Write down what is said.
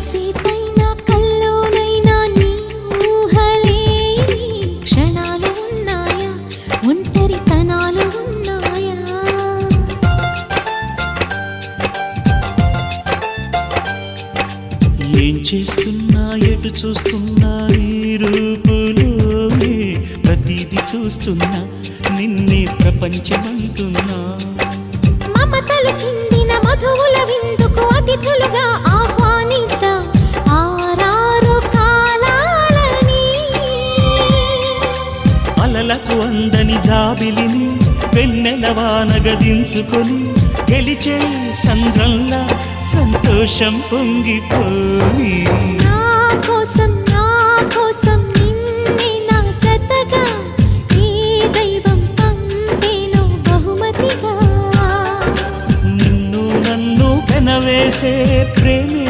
కాసేపైనా కల్లోనైనా నీ ఊహలే క్షణాలు ఉన్నాయా, ఒంటరితనాలు ఉన్నాయా? ఏం చేస్తున్నా ఎటు చూస్తున్నా ఈ రూపులోనే ప్రతిదీ చూస్తున్నా నిన్నే ప్రపంచమంటున్నా. మమతలు చిందిన మధువుల విందుకు అతిథులుగా ఆహ్వానిద్దాం ఆరారు కాలాలని. అలలకు అందని జాబిలిని వెన్నెల వానగదించుకొని గెలిచే సంద్రంలా సంతోషం పొంగిపోయి. నా కోసం నిన్నే నా జతగా ఏ దైవం పంపేనో బహుమతిగా. నిన్ను నన్ను పెనవేసే ప్రేమే